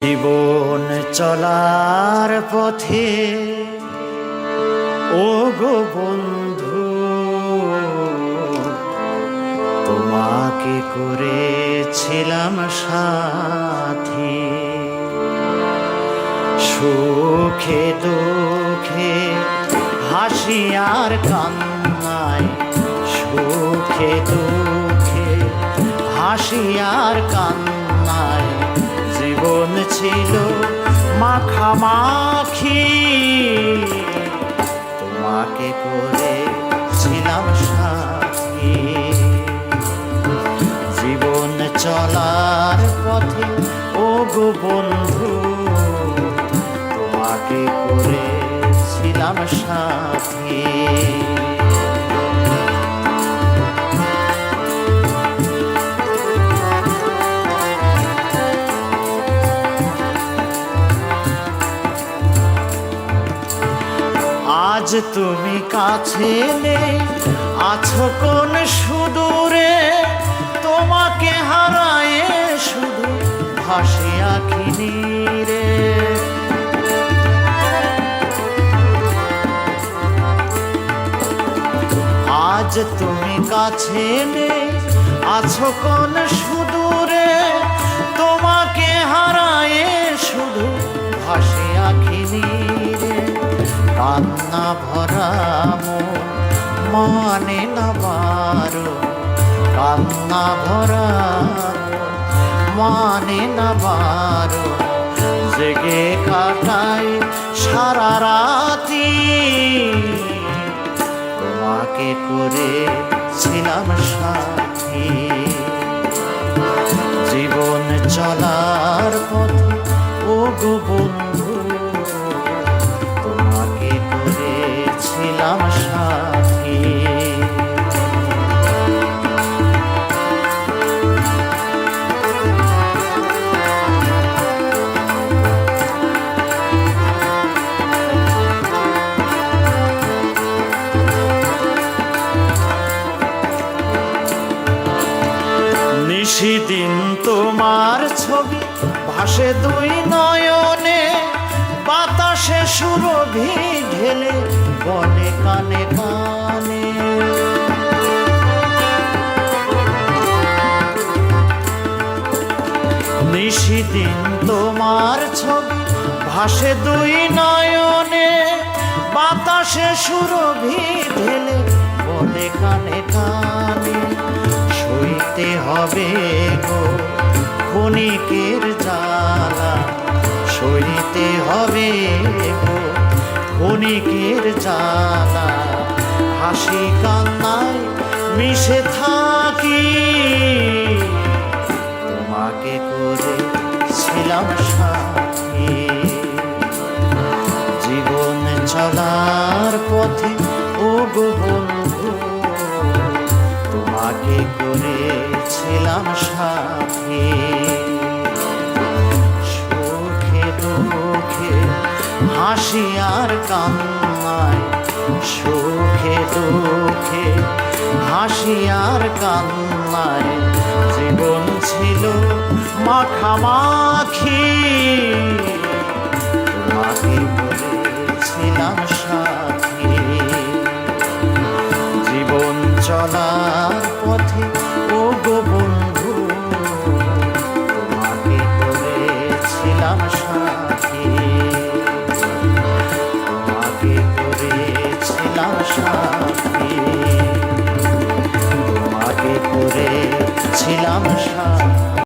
জীবন চলার পথে ও গো বন্ধু, তোমাকে করেছিলাম সাথী। সুখে দুঃখে হাসি আর কান্নায়, সুখে দুঃখে হাসি আর কান্নায় জীবন ছিল মাখামাখি। তোমাকে করেছিলাম সাথী। জীবন চলার পথে ও গো বন্ধু, তোমাকে করেছিলাম সাথী। আজ তুমি কাছে নেই, আছো কোন সুদূরে, তোমাকে হারায়ে শুধু ভাসি আঁখি নীরে। আজ তুমি কাছে নেই, আছো কোন সুদূরে, তোমাকে হারায়ে শুধু ভাসি আঁখি নীরে। কান্না ভরা মন মানে না বারো, কান্না ভরা মানে না বারো, জেগে কাটাই সারা রাতি। তোমাকে করেছিলাম সাথী। জীবন চলার পথে ও গো বন্ধু, তোমাকে করেছিলাম সাথী। নিশিদিন তোমার ছবি ভাসে দুই নয়নে, বাতাসে সুরভি ঢেলে বনে কানে কানে। নিশিদিন তোমার ছবি ভাসে দুই নয়নে, বাতাসে সুরভি ঢেলে বনে কানে কানে। সইতে হবে গো ক্ষণিকের জ্বালা, সইতে হবে গো ক্ষণিকের জ্বালা। হাসি কান্নায় মিশে থাকি, তোমাকে করেছিলাম সাথী। জীবন চলার পথে ও গো বন্ধু, তোমাকে করেছিলাম সাথী। সুখে দুঃখে হাসি আর কান্নায়, সুখে দুঃখে হাসি আর কান্নায় জীবন ছিল মাখামাখি।